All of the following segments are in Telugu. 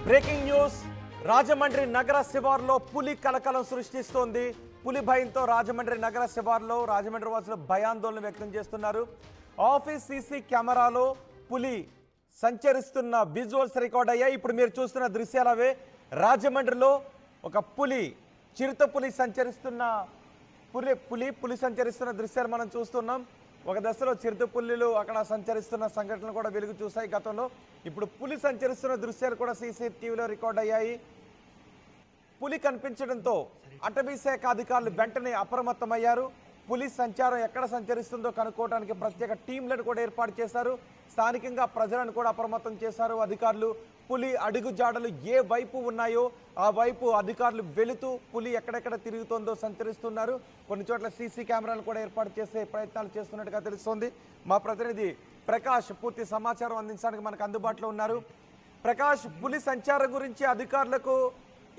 Breaking news. రాజమండ్రి నగర శివార్లో పులి కలకలం సృష్టిస్తోంది. పులి భయంతో రాజమండ్రి నగర శివార్లో రాజమండ్రి వాసులు భయాందోళన వ్యక్తం చేస్తున్నారు. ఆఫీస్ సీసీ కెమెరాలో పులి సంచరిస్తున్న విజువల్స్ రికార్డ్ అయ్యాయి. ఇప్పుడు మీరు చూస్తున్న దృశ్యాలు అవే. రాజమండ్రిలో ఒక పులి, చిరుత పులి సంచరిస్తున్న పులి సంచరిస్తున్న దృశ్యాలు మనం చూస్తున్నాం. ఒక దశలో చిరుత పులులు అక్కడ సంచరిస్తున్న సంఘటనలు కూడా వెలుగు చూశాయి గతంలో. ఇప్పుడు పులి సంచరిస్తున్న దృశ్యాలు కూడా సీసీటీవీలో రికార్డ్ అయ్యాయి. పులి కనిపించడంతో అటవీ శాఖ అధికారులు వెంటనే అప్రమత్తమయ్యారు. పులి సంచారం ఎక్కడ సంచరిస్తుందో కనుక్కోవడానికి ప్రత్యేక టీంలను కూడా ఏర్పాటు చేశారు. స్థానికంగా ప్రజలను కూడా అప్రమత్తం చేశారు అధికారులు. పులి అడుగు జాడలు ఏ వైపు ఉన్నాయో ఆ వైపు అధికారులు వెళుతూ పులి ఎక్కడెక్కడ తిరుగుతుందో సంచరిస్తున్నారు. కొన్ని చోట్ల సీసీ కెమెరాలు కూడా ఏర్పాటు చేసే ప్రయత్నాలు చేస్తున్నట్టుగా తెలుస్తోంది. మా ప్రతినిధి ప్రకాష్ పూర్తి సమాచారం అందించడానికి మనకు అందుబాటులో ఉన్నారు. ప్రకాష్, పులి సంచారం గురించి అధికారులకు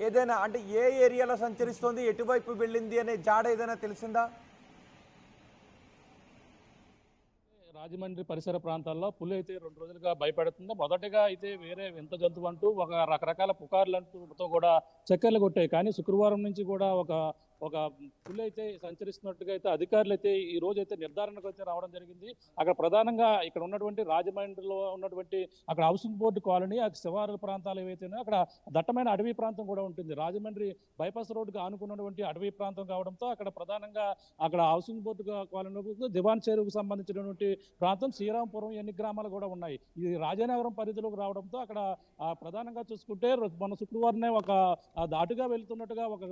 ఏదైనా అంటే ఏ ఏరియాలో సంచరిస్తోంది, ఎటువైపు వెళ్ళింది అనే జాడ ఏదైనా తెలిసిందా? రాజమండ్రి పరిసర ప్రాంతాల్లో పులి అయితే 2 రోజులుగా భయపెడుతుంది. మొదటగా అయితే వేరే వింత జంతువు అంటూ ఒక రకరకాల పుకార్లతో కూడా చక్కర్లు కొట్టాయి. కానీ శుక్రవారం నుంచి కూడా ఒక పులి అయితే సంచరిస్తున్నట్టుగా అయితే అధికారులు అయితే ఈ రోజు అయితే నిర్ధారణకు అయితే రావడం జరిగింది. అక్కడ ప్రధానంగా ఇక్కడ ఉన్నటువంటి రాజమండ్రిలో ఉన్నటువంటి అక్కడ హౌసింగ్ బోర్డు కాలనీ, ఆ శివారు ప్రాంతాలు ఏవైతే అక్కడ దట్టమైన అడవి ప్రాంతం కూడా ఉంటుంది. రాజమండ్రి బైపాస్ రోడ్డుగా ఆనుకున్నటువంటి అడవి ప్రాంతం కావడంతో అక్కడ ప్రధానంగా అక్కడ హౌసింగ్ బోర్డు కాలనీ, దివాన్ చెరువుకు సంబంధించినటువంటి ప్రాంతం, శ్రీరాంపురం, ఎన్ని గ్రామాలు కూడా ఉన్నాయి. ఇది రాజానగరం పరిధిలోకి రావడంతో అక్కడ ప్రధానంగా చూసుకుంటే మన శుక్రవారమే ఒక దాటుగా వెళ్తున్నట్టుగా ఒక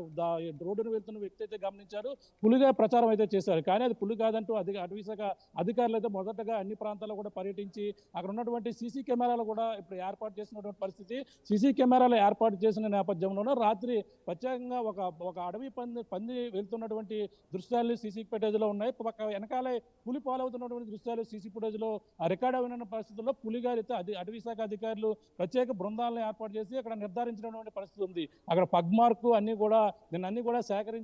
రోడ్డును వెళ్తున్న వ్యక్తి అయితే గమనించారు. పులిగా ప్రచారం అయితే చేశారు. కానీ అది పులి కాదంటూ అటవీ శాఖ అధికారులు అయితే మొదటగా అన్ని ప్రాంతాల్లో కూడా పర్యటించి అక్కడ ఉన్నటువంటి సీసీ కెమెరాలు కూడా ఇప్పుడు ఏర్పాటు చేసినటువంటి పరిస్థితి. సీసీ కెమెరాలు ఏర్పాటు చేసిన నేపథ్యంలోనే రాత్రి ప్రత్యేకంగా ఒక అడవి పంది వెళ్తున్నటువంటి దృశ్యాలు సీసీ ఫుటేజ్లో ఉన్నాయి. వెనకాలే పులి పాలవుతున్నటువంటి దృశ్యాలు సీసీ ఫుటేజ్లో రికార్డ్ అయిన పరిస్థితుల్లో పులిగారితో అటవీ శాఖ అధికారులు ప్రత్యేక బృందాలను ఏర్పాటు చేసి అక్కడ నిర్ధారించినటువంటి పరిస్థితి ఉంది. అక్కడ పగ్మార్కు అన్ని కూడా సేకరించారు,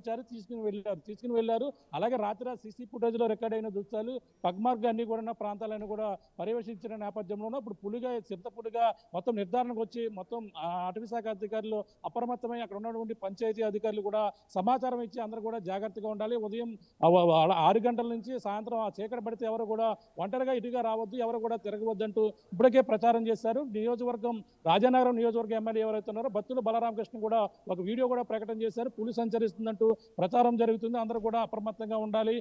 తీసుకుని వెళ్ళారు. అలాగే రాత్రి సీసీ ఫుటేజ్లో రికార్డ్ అయిన దృశ్యాలు, పగ్మార్క్ అన్ని కూడా ప్రాంతాలను కూడా పర్యవేక్షించిన నేపథ్యంలోనూ ఇప్పుడు చిరుత పులిగా మొత్తం నిర్ధారణకు వచ్చి మొత్తం అటవీ శాఖ అధికారులు అప్రమత్తమై అక్కడ ఉన్నటువంటి పంచాయతీ అధికారులు కూడా సమాచారం ఇచ్చి అందరూ కూడా జాగ్రత్తగా ఉండాలి. ఉదయం 6 గంటల నుంచి సాయంత్రం చీకటి పడితే ఎవరు కూడా ఒంటరిగా ఇటుగా రావద్దు, ఎవరు కూడా తిరగవద్దంటూ ఇప్పటికే ప్రచారం చేశారు. రాజానగరం నియోజకవర్గ ఎమ్మెల్యే ఎవరైతే ఉన్నారో బత్తుల బలరామకృష్ణ కూడా ఒక వీడియో కూడా ప్రకటన చేశారు. పులి సంచరిస్తుందంటూ ప్రచారం జరుగుతుంది, అందరూ కూడా అప్రమత్తంగా ఉండాలి.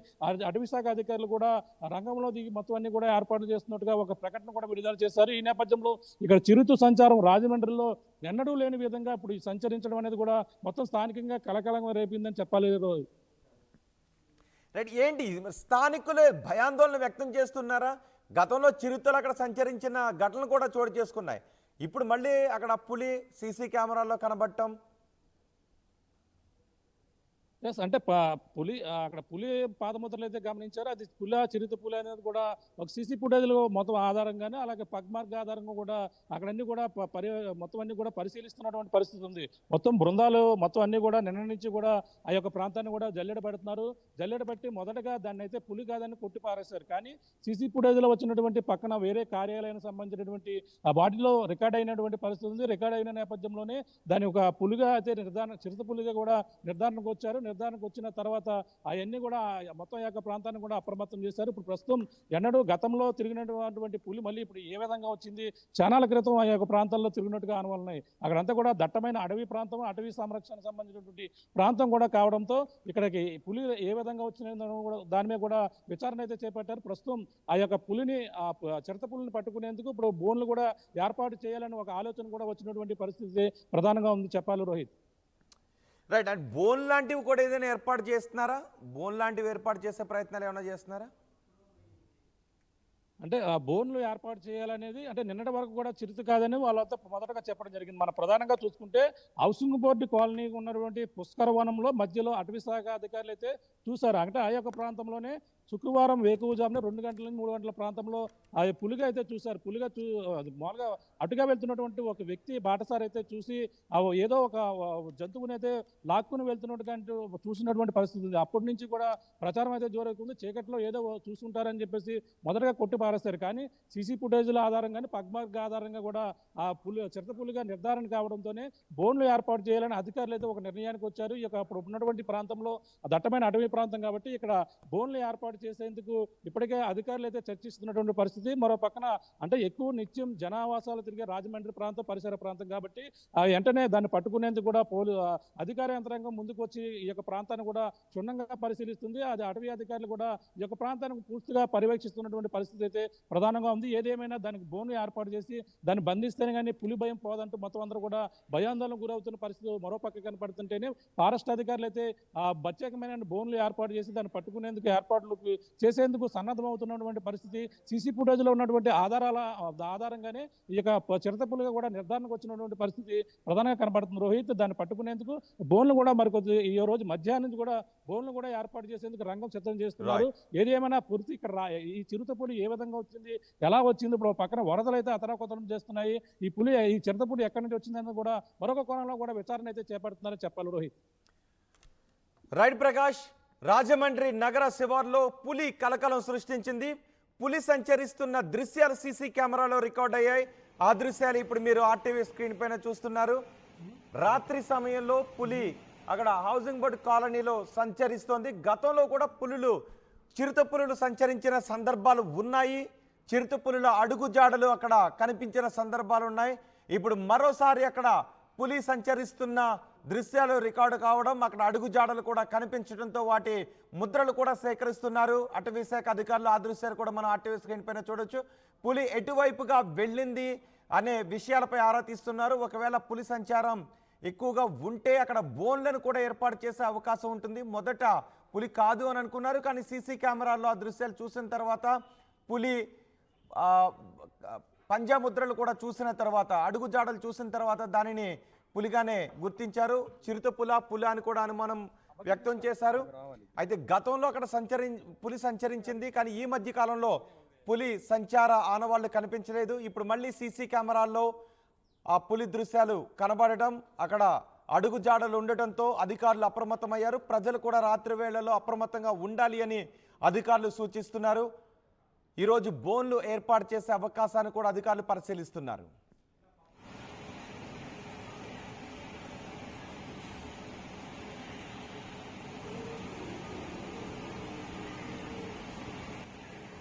అటవీ శాఖ అధికారులు కూడా రంగంలో దిగి మొత్తం అన్ని కూడా ఏర్పాట్లు చేస్తున్నట్టుగా ఒక ప్రకటన కూడా విడుదల చేశారు. ఈ నేపథ్యంలో ఇక్కడ చిరుత సంచారం రాజమండ్రిలో ఎన్నడూ లేని విధంగా ఇప్పుడు సంచరించడం అనేది కూడా మొత్తం స్థానికంగా కలకలంగా రేపిందని చెప్పాలి. రైట్, ఏంటి స్థానికులు భయాందోళన వ్యక్తం చేస్తున్నారా? గతంలో చిరుతలు అక్కడ సంచరించిన ఘటనలు కూడా చోటు చేసుకున్నాయి. ఇప్పుడు మళ్ళీ అక్కడ పులి సీసీ కెమెరాల్లో కనబడటం. ఎస్, అంటే అక్కడ పులి పాదముద్రలు అయితే గమనించారు. అది చిరుత పులి అనేది కూడా ఒక సీసీ ఫుటేజ్లో మొత్తం ఆధారంగానే, అలాగే పగ్మార్క్ ఆధారంగా కూడా అక్కడన్నీ కూడా మొత్తం అన్ని కూడా పరిశీలిస్తున్నటువంటి పరిస్థితి ఉంది. మొత్తం బృందాలు మొత్తం అన్ని కూడా నిన్న నుంచి కూడా ఆ యొక్క ప్రాంతాన్ని కూడా జల్లెడ పెడుతున్నారు. జల్లెడ పెట్టి మొదటగా దాన్ని అయితే పులి కాదని కొట్టి పారేశారు. కానీ సీసీ ఫుటేజ్లో వచ్చినటువంటి పక్కన వేరే కార్యాలయానికి సంబంధించినటువంటి వాటిలో రికార్డ్ అయినటువంటి పరిస్థితి ఉంది. రికార్డ్ అయిన నేపథ్యంలోనే దాన్ని ఒక పులిగా అయితే చిరుత పులిగా కూడా నిర్ధారణకు వచ్చారు. నిర్ధారణకు వచ్చిన తర్వాత అవన్నీ కూడా మొత్తం యొక్క ప్రాంతాన్ని కూడా అప్రమత్తం చేశారు. ఇప్పుడు ప్రస్తుతం గతంలో తిరిగినటువంటి పులి మళ్ళీ ఇప్పుడు ఏ విధంగా వచ్చింది, ఛానల్ క్రితం ఆ యొక్క ప్రాంతాల్లో తిరిగినట్టుగా అనుమానాలున్నాయి. అక్కడంతా కూడా దట్టమైన అడవి ప్రాంతం, అటవీ సంరక్షణకు సంబంధించినటువంటి ప్రాంతం కూడా కావడంతో ఇక్కడికి పులి ఏ విధంగా వచ్చిన కూడా దాని మీద కూడా విచారణ అయితే చేపట్టారు. ప్రస్తుతం ఆ యొక్క చిరుత పులిని పట్టుకునేందుకు ఇప్పుడు బోన్లు కూడా ఏర్పాటు చేయాలని ఒక ఆలోచన కూడా వచ్చినటువంటి పరిస్థితి ప్రధానంగా ఉంది చెప్పాలి రోహిత్. రైట్, అండ్ బోన్ లాంటివి కూడా ఏదైనా ఏర్పాటు చేస్తున్నారా? బోన్ లాంటివి ఏర్పాటు చేసే ప్రయత్నాలు ఏమైనా చేస్తున్నారా? అంటే ఆ బోన్లు ఏర్పాటు చేయాలనేది అంటే నిన్నటి వరకు కూడా చిరుత కాదని వాళ్ళంతా మొదటగా చెప్పడం జరిగింది. మన ప్రధానంగా చూసుకుంటే హౌసింగ్ బోర్డు కాలనీ ఉన్నటువంటి పుష్కర వనంలో మధ్యలో అటవీ శాఖ అధికారులు అయితే చూశారు. అంటే ఆ యొక్క ప్రాంతంలోనే శుక్రవారం వేకువజామున 2 గంటల నుంచి 3 గంటల ప్రాంతంలో ఆ పులిగా అయితే చూశారు. అది మామూలుగా అటుగా వెళ్తున్నటువంటి ఒక వ్యక్తి బాటసారి అయితే చూసి ఏదో ఒక జంతువునైతే లాక్కుని వెళ్తున్నట్టుగా చూసినటువంటి పరిస్థితి ఉంది. అప్పటి నుంచి కూడా ప్రచారం అయితే జోరెక్కుతుంది. చీకట్లో ఏదో చూసుంటారని చెప్పేసి మొదటగా కొట్టి పారేస్తారు. కానీ సీసీ ఫుటేజ్ల ఆధారంగానే పగ్మార్క్ ఆధారంగా కూడా ఆ చిరుతపులిగా నిర్ధారణ కావడంతోనే బోన్లు ఏర్పాటు చేయాలని అధికారులు అయితే ఒక నిర్ణయానికి వచ్చారు. ఈ యొక్క అప్పుడు ఉన్నటువంటి ప్రాంతంలో దట్టమైన అటవీ ప్రాంతం కాబట్టి ఇక్కడ బోన్లు ఏర్పాటు చేసేందుకు ఇప్పటికే అధికారులు అయితే చర్చిస్తున్నటువంటి పరిస్థితి. మరో పక్కన అంటే ఎక్కువ నిత్యం జనావాసాలు తిరిగే రాజమండ్రి ప్రాంతం పరిసర ప్రాంతం కాబట్టి వెంటనే దాన్ని పట్టుకునేందుకు కూడా అధికార యంత్రాంగం ముందుకు వచ్చి ఈ యొక్క ప్రాంతాన్ని కూడా క్షుణ్ణంగా పరిశీలిస్తుంది. అది అటవీ అధికారులు కూడా ఈ యొక్క ప్రాంతానికి పూర్తిగా పర్యవేక్షిస్తున్నటువంటి పరిస్థితి అయితే ప్రధానంగా ఉంది. ఏదేమైనా దానికి బోన్లు ఏర్పాటు చేసి దాన్ని బంధిస్తేనే కానీ పులి భయం పోదంటూ మొత్తం అందరూ కూడా భయాందోళన గురవుతున్న పరిస్థితి మరో పక్క కనపడుతుంటేనే ఫారెస్ట్ అధికారులు అయితే ప్రత్యేకమైన బోన్లు ఏర్పాటు చేసి దాన్ని పట్టుకునేందుకు ఏర్పాట్లు చేసేందుకు సన్నద్ధమవుతున్నటువంటి పరిస్థితి. సీసీ ఫుటేజ్లో ఉన్నటువంటి ఆధారంగానే ఈ యొక్క చిరుతపులిగా కూడా నిర్ధారణకు వచ్చినటువంటి పరిస్థితి ప్రధానంగా కనబడుతుంది. రోహిత్ దాన్ని పట్టుకునేందుకు బోన్లు కూడా మరికొద్ది ఈ రోజు మధ్యాహ్నం నుంచి కూడా బోన్లు కూడా ఏర్పాటు చేసేందుకు రంగం సిద్ధం చేస్తున్నారు. ఏది ఏమైనా పూర్తి ఇక్కడ ఈ చిరుతపులి ఏ విధంగా వచ్చింది, ఎలా వచ్చింది, ఇప్పుడు పక్కన వరదలు అయితే అతలాకుతలం చేస్తున్నాయి. ఈ చిరుతపులి ఎక్కడి నుంచి వచ్చిందని కూడా మరొక కోణంలో కూడా విచారణ అయితే చేపడుతున్నారని చెప్పాలి. రోహిత్. రైట్ ప్రకాష్. రాజమండ్రి నగర శివార్లో పులి కలకలం సృష్టించింది. పులి సంచరిస్తున్న దృశ్యాలు సీసీ కెమెరాలో రికార్డ్ అయ్యాయి. ఆ దృశ్యాలు ఇప్పుడు మీరు ఆర్టీవీ స్క్రీన్ పైన చూస్తున్నారు. రాత్రి సమయంలో పులి అక్కడ హౌసింగ్ బోర్డు కాలనీలో సంచరిస్తోంది. గతంలో కూడా చిరుతపులులు సంచరించిన సందర్భాలు ఉన్నాయి. చిరుతపులుల అడుగుజాడలు అక్కడ కనిపించిన సందర్భాలు ఉన్నాయి. ఇప్పుడు మరోసారి అక్కడ పులి సంచరిస్తున్న దృశ్యాలు రికార్డు కావడం, అక్కడ అడుగుజాడలు కూడా కనిపించడంతో వాటి ముద్రలు కూడా సేకరిస్తున్నారు అటవీ శాఖ అధికారులు. ఆ దృశ్యాలు కూడా మనం ఆర్టీవీ స్క్రీన్ పైన చూడొచ్చు. పులి ఎటువైపుగా వెళ్ళింది అనే విషయాలపై ఆరా తీస్తున్నారు. ఒకవేళ పులి సంచారం ఎక్కువగా ఉంటే అక్కడ బోన్లను కూడా ఏర్పాటు చేసే అవకాశం ఉంటుంది. మొదట పులి కాదు అని అనుకున్నారు, కానీ సీసీ కెమెరాల్లో ఆ దృశ్యాలు చూసిన తర్వాత పులి పంజా ముద్రలు కూడా చూసిన తర్వాత, అడుగుజాడలు చూసిన తర్వాత దానిని పులిగానే గుర్తించారు. పులి అని కూడా అనుమానం వ్యక్తం చేశారు. అయితే గతంలో అక్కడ పులి సంచరించింది, కానీ ఈ మధ్య కాలంలో పులి సంచార ఆనవాళ్లు కనిపించలేదు. ఇప్పుడు మళ్ళీ సీసీ కెమెరాల్లో ఆ పులి దృశ్యాలు కనబడటం, అక్కడ అడుగుజాడలు ఉండటంతో అధికారులు అప్రమత్తమయ్యారు. ప్రజలు కూడా రాత్రి వేళల్లో అప్రమత్తంగా ఉండాలి అని అధికారులు సూచిస్తున్నారు. ఈరోజు బోన్లు ఏర్పాటు చేసే అవకాశాన్ని కూడా అధికారులు పరిశీలిస్తున్నారు.